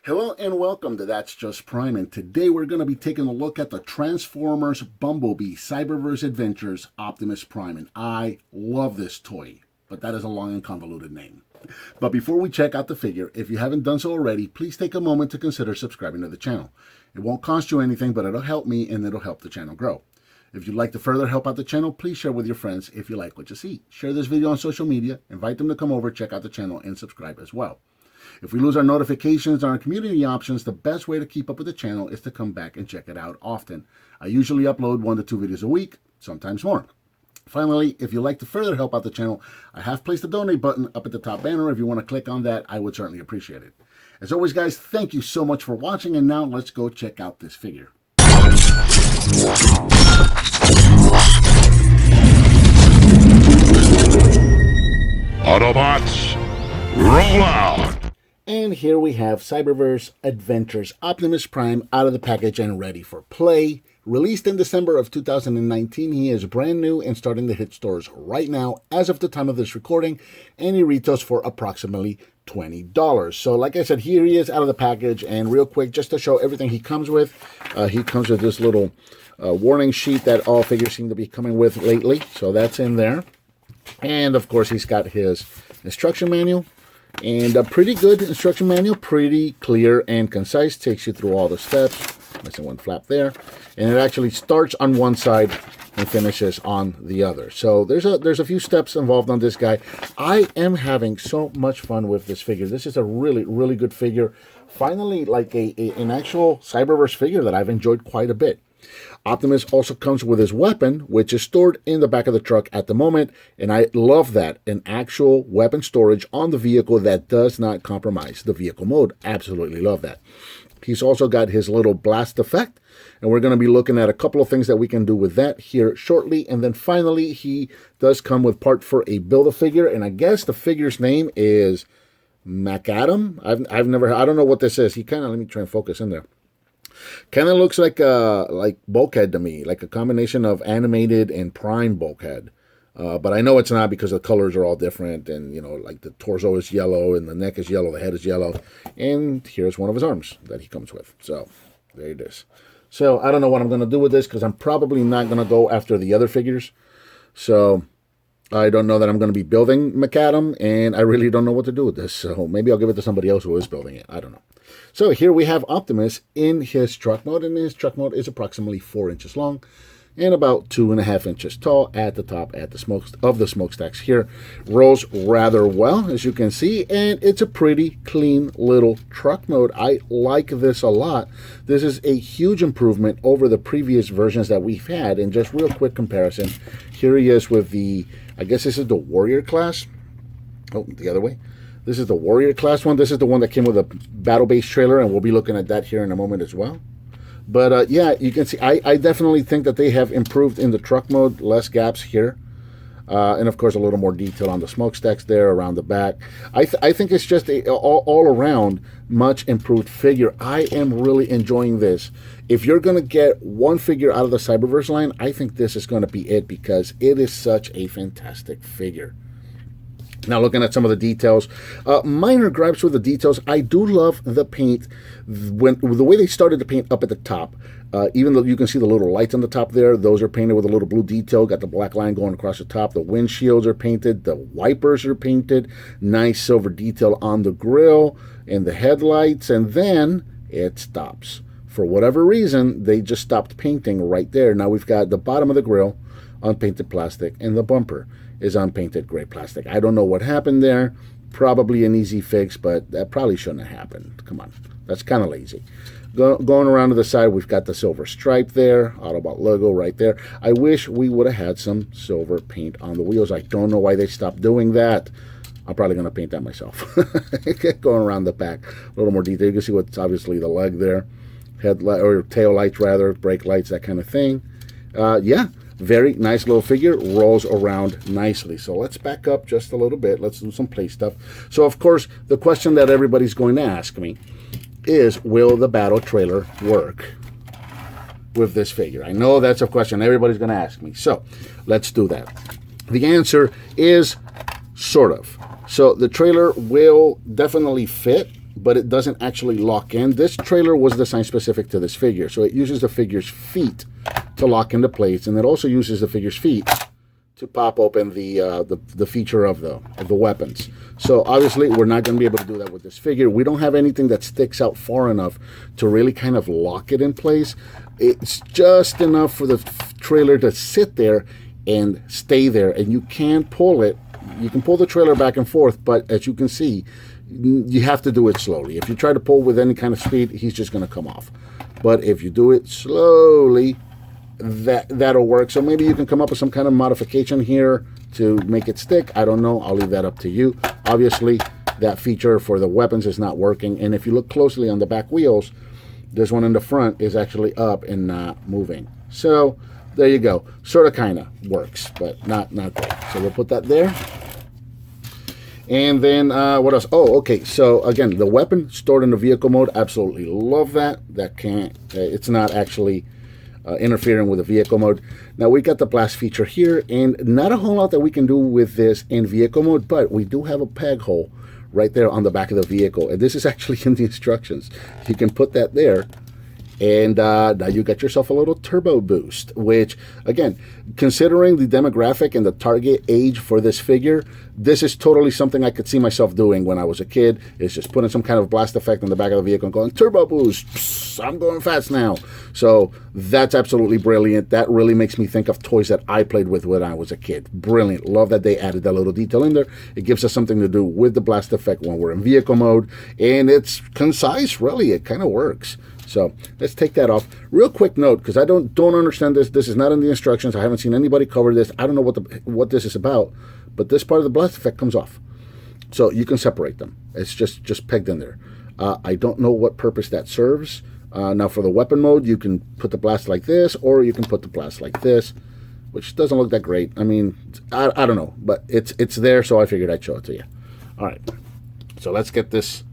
Hello and welcome to That's Just Prime, and today we're going to be taking a look at the Transformers Bumblebee Cyberverse Adventures Optimus Prime, and I love this toy, but that is a long and convoluted name. But before we check out the figure, if you haven't done so already, please take a moment to consider subscribing to the channel. It won't cost you anything, but it'll help me and it'll help the channel grow. If you'd like to further help out the channel, please share with your friends if you like what you see. Share this video on social media, invite them to come over, check out the channel, and subscribe as well. If we lose our notifications and our community options, the best way to keep up with the channel is to come back and check it out often. I usually upload 1 to 2 videos a week, sometimes more. Finally, if you'd like to further help out the channel, I have placed a donate button up at the top banner. If you want to click on that, I would certainly appreciate it. As always, guys, thank you so much for watching, and now let's go check out this figure. Autobots, roll out! And here we have Cyberverse Adventures Optimus Prime out of the package and ready for play. Released in December of 2019, he is brand new and starting to hit stores right now as of the time of this recording, and he retails for approximately $20. So like I said, here he is out of the package, and real quick, just to show everything he comes with this little warning sheet that all figures seem to be coming with lately. So that's in there. And of course, he's got his instruction manual. And a pretty good instruction manual, pretty clear and concise, takes you through all the steps. Missing one flap there. And it actually starts on one side and finishes on the other. So there's a few steps involved on this guy. I am having so much fun with this figure. This is a really, really good figure. Finally, like an actual Cyberverse figure that I've enjoyed quite a bit. Optimus also comes with his weapon, which is stored in the back of the truck at the moment, and I love that. An actual weapon storage on the vehicle that does not compromise the vehicle mode. Absolutely love that. He's also got his little blast effect, and we're going to be looking at a couple of things that we can do with that here shortly. And then finally, he does come with part for a Build-A-Figure, and I guess the figure's name is McAdam. I don't know what this is. He kind of, let me try and focus in there. Kind of looks like Bulkhead to me, like a combination of animated and Prime Bulkhead. But I know it's not because the colors are all different, and you know, like the torso is yellow and the neck is yellow, the head is yellow, and here's one of his arms that he comes with. So there it is. So I don't know what I'm going to do with this because I'm probably not going to go after the other figures. So I don't know that I'm going to be building McAdam, and I really don't know what to do with this. So maybe I'll give it to somebody else who is building it. I don't know. So here we have Optimus in his truck mode, and his truck mode is approximately 4 inches long and about 2.5 inches tall at the top at the smokestacks here. Rolls rather well, as you can see, and it's a pretty clean little truck mode. I like this a lot. This is a huge improvement over the previous versions that we've had. And just real quick comparison, here he is with the, I guess this is the Warrior class. Oh, the other way. This is the Warrior class one. This is the one that came with a battle-based trailer, and we'll be looking at that here in a moment as well. But yeah, you can see, I definitely think that they have improved in the truck mode, less gaps here. And of course, a little more detail on the smokestacks there around the back. I think it's just a all around much improved figure. I am really enjoying this. If you're going to get one figure out of the Cyberverse line, I think this is going to be it because it is such a fantastic figure. Now looking at some of the details, minor gripes with the details. I do love the paint, the way they started to paint up at the top. Even though you can see the little lights on the top there, those are painted with a little blue detail. Got the black line going across the top. The windshields are painted. The wipers are painted. Nice silver detail on the grill and the headlights. And then it stops. For whatever reason, they just stopped painting right there. Now we've got the bottom of the grill, unpainted plastic, and the bumper is unpainted gray plastic. I don't know what happened there. Probably an easy fix, but that probably shouldn't have happened. Come on, that's kind of lazy. Going around to the side, we've got the silver stripe there, Autobot logo right there. I wish we would have had some silver paint on the wheels. I don't know why they stopped doing that. I'm probably going to paint that myself. Going around the back, a little more detail. You can see what's obviously the leg there, headlight or tail lights rather, brake lights, that kind of thing. Yeah. Very nice little figure, rolls around nicely. So let's back up just a little bit. Let's do some play stuff. So, of course, the question that everybody's going to ask me is, will the battle trailer work with this figure? I know that's a question everybody's going to ask me. So let's do that. The answer is sort of. So the trailer will definitely fit but it doesn't actually lock in. This trailer was designed specific to this figure, so it uses the figure's feet to lock into place, and it also uses the figure's feet to pop open the feature of the weapons. So obviously we're not going to be able to do that with this figure. We don't have anything that sticks out far enough to really kind of lock it in place. It's just enough for the trailer to sit there and stay there, and you can pull it. You can pull the trailer back and forth, but as you can see, you have to do it slowly. If you try to pull with any kind of speed, he's just going to come off. But if you do it slowly, that'll work. So maybe you can come up with some kind of modification here to make it stick. I don't know. I'll leave that up to you. Obviously, that feature for the weapons is not working. And if you look closely on the back wheels, this one in the front is actually up and not moving. So there you go. Sort of kind of works, but not great. So we'll put that there. And then what else? Oh, okay. So again, the weapon stored in the vehicle mode. Absolutely love that. That can't. It's not actually interfering with the vehicle mode. Now we got the blast feature here, and not a whole lot that we can do with this in vehicle mode, but we do have a peg hole right there on the back of the vehicle, and this is actually in the instructions. You can put that there, and now you got yourself a little turbo boost, which again, considering the demographic and the target age for this figure, this is totally something I could see myself doing when I was a kid. Is just putting some kind of blast effect on the back of the vehicle and going turbo boost. Psst, I'm going fast now. So that's absolutely brilliant. That really makes me think of toys that I played with when I was a kid. Brilliant. Love that they added that little detail in there. It gives us something to do with the blast effect when we're in vehicle mode, and it's concise. Really, it kind of works. So let's take that off. Real quick note, because I don't understand this. This is not in the instructions. I haven't seen anybody cover this. I don't know what this is about, but this part of the blast effect comes off. So you can separate them. It's just pegged in there. I don't know what purpose that serves. Now for the weapon mode, you can put the blast like this, or you can put the blast like this, which doesn't look that great. I mean, I don't know, but it's there, so I figured I'd show it to you. All right, so let's get this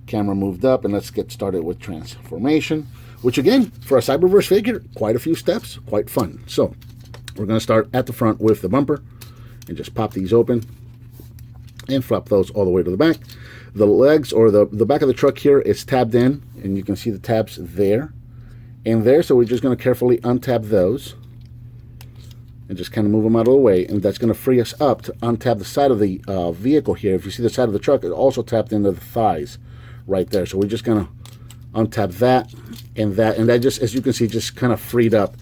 camera moved up, and let's get started with transformation, which again, for a Cyberverse figure, quite a few steps, quite fun. So we're going to start at the front with the bumper and just pop these open and flop those all the way to the back. The legs, or the back of the truck here, is tabbed in, and you can see the tabs there and there. So we're just going to carefully untab those and just kind of move them out of the way, and that's going to free us up to untab the side of the vehicle here. If you see the side of the truck, it also tapped into the thighs right there. So we're just going to untap that, and that just, as you can see, just kind of freed up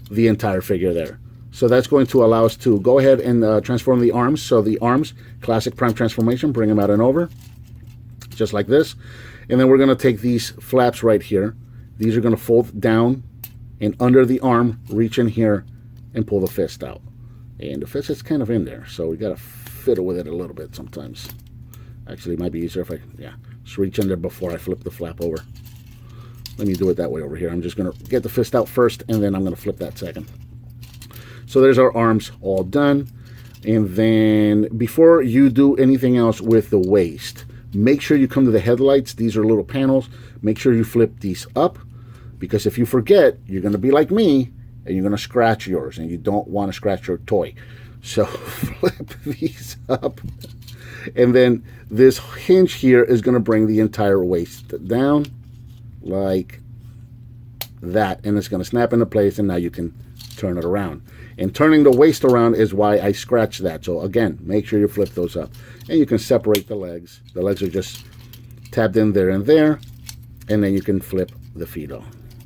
the entire figure there. So that's going to allow us to go ahead and transform the arms. So the arms, classic prime transformation, bring them out and over, just like this. And then we're going to take these flaps right here. These are going to fold down and under the arm, reach in here and pull the fist out. And the fist is kind of in there, so we got to fiddle with it a little bit sometimes. Actually, it might be easier if I, just reach in there before I flip the flap over. Let me do it that way over here. I'm just going to get the fist out first, and then I'm going to flip that second. So there's our arms all done. And then before you do anything else with the waist, make sure you come to the headlights. These are little panels. Make sure you flip these up, because if you forget, you're going to be like me, and you're going to scratch yours, and you don't want to scratch your toy. So flip these up. And then this hinge here is going to bring the entire waist down like that, and it's going to snap into place, and now you can turn it around. And turning the waist around is why I scratched that. So again, make sure you flip those up, and you can separate the legs. The legs are just tabbed in there and there, and then you can flip the feet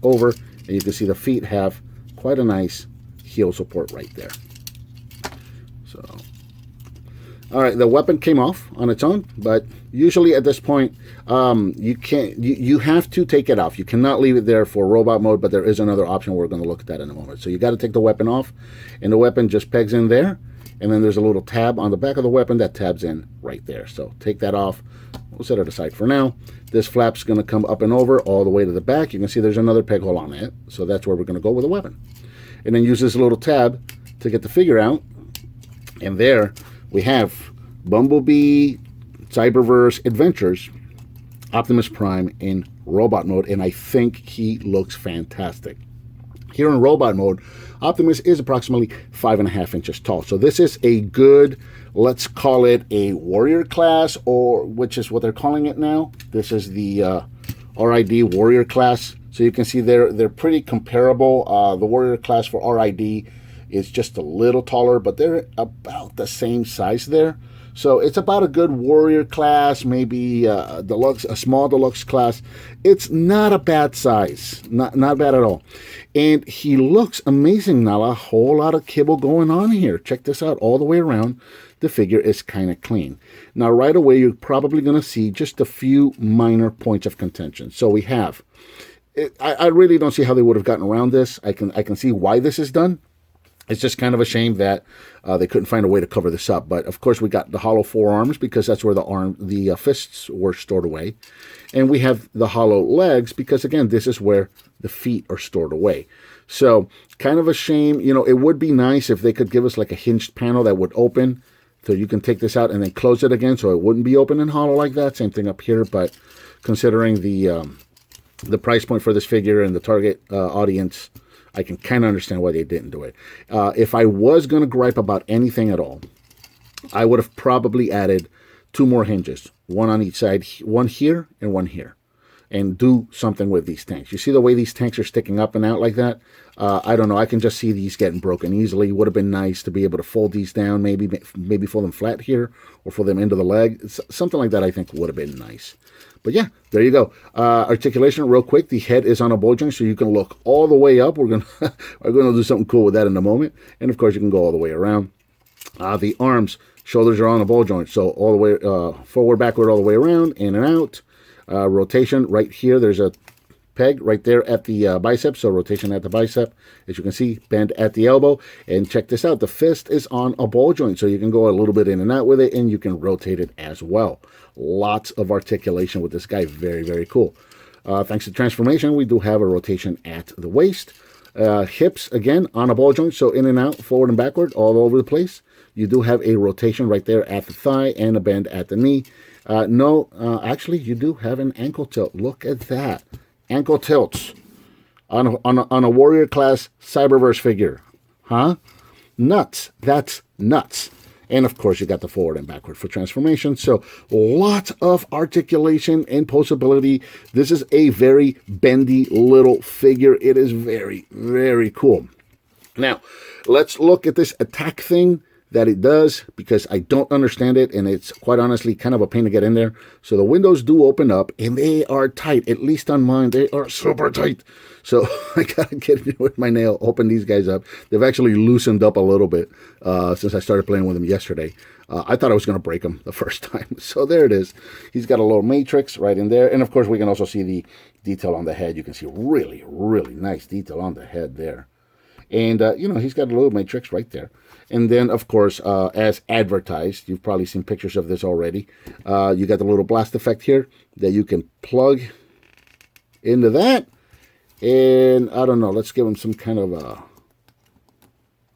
over, and you can see the feet have quite a nice heel support right there. So all right, the weapon came off on its own, but usually at this point, you have to take it off. You cannot leave it there for robot mode, but there is another option we're going to look at that in a moment. So you got to take the weapon off, and the weapon just pegs in there, and then there's a little tab on the back of the weapon that tabs in right there. So take that off. We'll set it aside for now. This flap's going to come up and over all the way to the back. You can see there's another peg hole on it, so that's where we're going to go with the weapon. And then use this little tab to get the figure out, and there we have Bumblebee Cyberverse Adventures Optimus Prime in robot mode, and I think he looks fantastic. Here in robot mode, Optimus is approximately 5.5 inches tall. So this is a good let's call it a warrior class, or which is what they're calling it now. This is the RID warrior class. So you can see they're pretty comparable. The warrior class for RID is just a little taller, but they're about the same size there. So it's about a good warrior class, maybe a small deluxe class. It's not a bad size, not bad at all. And he looks amazing now. A whole lot of kibble going on here. Check this out all the way around. The figure is kind of clean. Now, right away, you're probably going to see just a few minor points of contention. So we have, I really don't see how they would have gotten around this. I can see why this is done. It's just kind of a shame that they couldn't find a way to cover this up. But of course, we got the hollow forearms because that's where the fists were stored away, and we have the hollow legs because again, this is where the feet are stored away. So kind of a shame. You know, it would be nice if they could give us like a hinged panel that would open, so you can take this out and then close it again, so it wouldn't be open and hollow like that. Same thing up here, but considering the price point for this figure and the target audience, I can kind of understand why they didn't do it. If I was going to gripe about anything at all, I would have probably added 2 more hinges, one on each side, one here and one here, and do something with these tanks. You see the way these tanks are sticking up and out like that? I don't know. I can just see these getting broken easily. Would have been nice to be able to fold these down, maybe fold them flat here or fold them into the leg. Something like that I think would have been nice. But yeah, there you go. Articulation, real quick. The head is on a ball joint, so you can look all the way up. We're gonna do something cool with that in a moment. And of course, you can go all the way around. The arms, shoulders are on a ball joint, so all the way forward, backward, all the way around, in and out. Rotation right here. There's a peg right there at the bicep, so rotation at the bicep. As you can see, bend at the elbow. And check this out. The fist is on a ball joint, so you can go a little bit in and out with it, and you can rotate it as well. Lots of articulation with this guy. Very, very cool. Thanks to Transformation, we do have a rotation at the waist. Hips, again, on a ball joint, so in and out, forward and backward, all over the place. You do have a rotation right there at the thigh and a bend at the knee. Actually, you do have an ankle tilt. Look at that. Ankle tilts on a warrior class Cyberverse figure. Huh? Nuts. That's nuts. And of course, you got the forward and backward for transformation. So lots of articulation and posability. This is a very bendy little figure. It is very, very cool. Now, let's look at this attack thing that it does, because I don't understand it, and it's quite honestly kind of a pain to get in there. So the windows do open up, and they are tight. At least on mine, they are super tight. So I gotta get in with my nail, open these guys up. They've actually loosened up a little bit since I started playing with them yesterday. I thought I was going to break them the first time. So there it is. He's got a little matrix right in there. And of course, we can also see the detail on the head. You can see really, really nice detail on the head there. And, he's got a little matrix right there. And then, of course, as advertised, you've probably seen pictures of this already. You got the little blast effect here that you can plug into that. And I don't know, let's give him some kind of a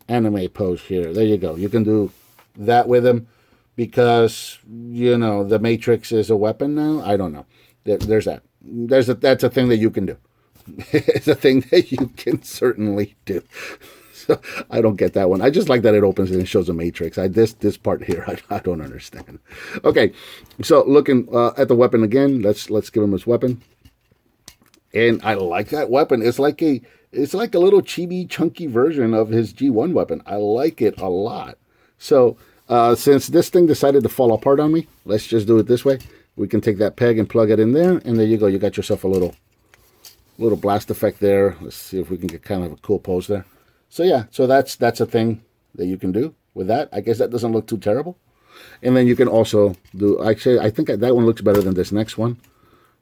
anime pose here. There you go. You can do that with him because, the Matrix is a weapon now. I don't know. There's that. That's a thing that you can do. It's a thing that you can certainly do. So I don't get that one. I just like that it opens and it shows a matrix. This part here, I don't understand. Okay, so looking at the weapon again, let's give him his weapon. And I like that weapon. It's like a little chibi chunky version of his G1 weapon. I like it a lot. So since this thing decided to fall apart on me, let's just do it this way. We can take that peg and plug it in there, and there you go. You got yourself a little blast effect there. Let's see if we can get kind of a cool pose there. So yeah, so that's a thing that you can do with that. I guess that doesn't look too terrible. And then you can also do, actually, I think that one looks better than this next one.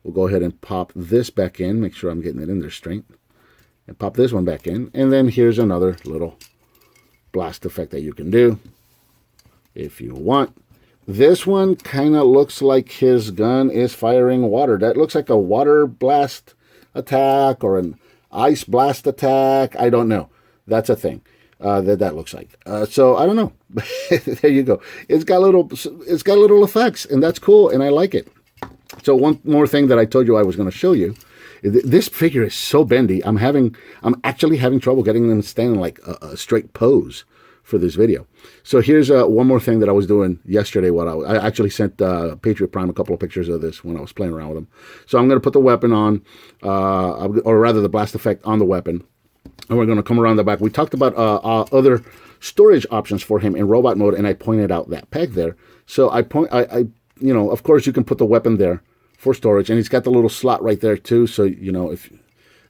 We'll go ahead and pop this back in. Make sure I'm getting it in there straight. And pop this one back in. And then here's another little blast effect that you can do if you want. This one kind of looks like his gun is firing water. That looks like a water blast attack or an ice blast attack. I don't know. That's a thing that looks like. So I don't know. There you go. It's got little effects, and that's cool, and I like it. So one more thing that I told you I was going to show you. This figure is so bendy. I'm actually having trouble getting them to stand in like a straight pose for this video. So here's one more thing that I was doing yesterday. I actually sent Patriot Prime a couple of pictures of this when I was playing around with them. So I'm going to put the weapon on, or rather the blast effect on the weapon, and we're going to come around the back. We talked about other storage options for him in robot mode, and I pointed out that peg there. So you know, of course you can put the weapon there for storage, and he's got the little slot right there too. So, you know, if it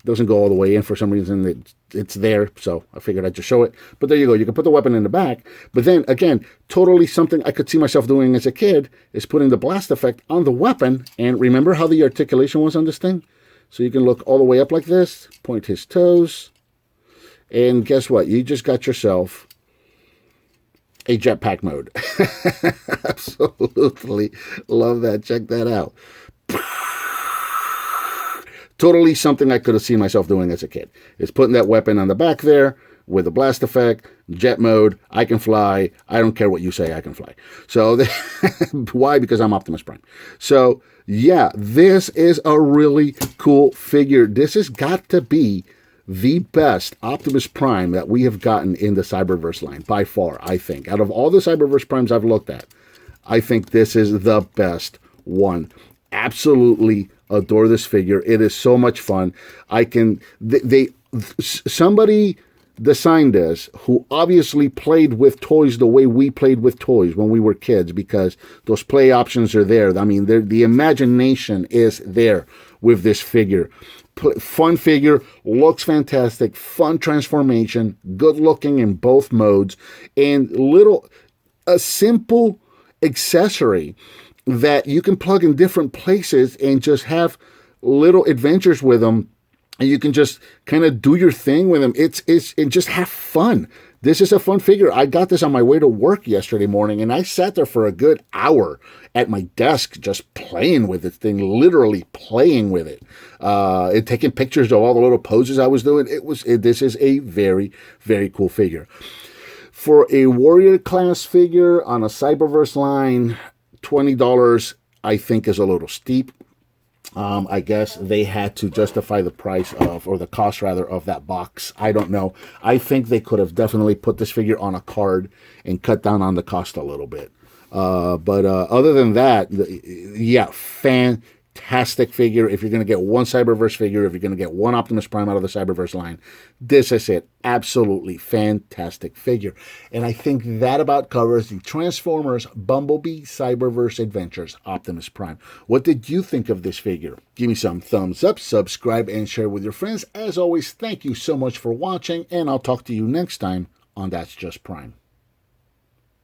doesn't go all the way in for some reason, it's there. So I figured I'd just show it. But there you go. You can put the weapon in the back. But then again, totally something I could see myself doing as a kid is putting the blast effect on the weapon. And remember how the articulation was on this thing? So you can look all the way up like this, point his toes, and guess what? You just got yourself a jetpack mode. Absolutely love that. Check that out. Totally something I could have seen myself doing as a kid. Is putting that weapon on the back there with a blast effect, jet mode, I can fly. I don't care what you say, I can fly. So why? Because I'm Optimus Prime. So yeah, this is a really cool figure. This has got to be the best Optimus Prime that we have gotten in the Cyberverse line, by far, I think. Out of all the Cyberverse Primes I've looked at, I think this is the best one. Absolutely adore this figure. It is so much fun. Somebody designed this who obviously played with toys the way we played with toys when we were kids, because those play options are there. I mean, the imagination is there with this figure. Fun figure, looks fantastic, fun transformation, good looking in both modes, and a simple accessory that you can plug in different places and just have little adventures with them, and you can just kind of do your thing with them. And just have fun. This is a fun figure. I got this on my way to work yesterday morning, and I sat there for a good hour at my desk just playing with this thing, literally playing with it, and taking pictures of all the little poses I was doing. This is a very, very cool figure. For a Warrior class figure on a Cyberverse line, $20 I think is a little steep. I guess they had to justify the price of, or the cost rather, of that box. I don't know. I think they could have definitely put this figure on a card and cut down on the cost a little bit. But other than that, yeah, fantastic figure. If you're going to get one Cyberverse figure, if you're going to get one Optimus Prime out of the Cyberverse line, this is it. Absolutely fantastic figure. And I think that about covers the Transformers Bumblebee Cyberverse Adventures Optimus Prime. What did you think of this figure? Give me some thumbs up, subscribe, and share with your friends. As always, thank you so much for watching, and I'll talk to you next time on That's Just Prime.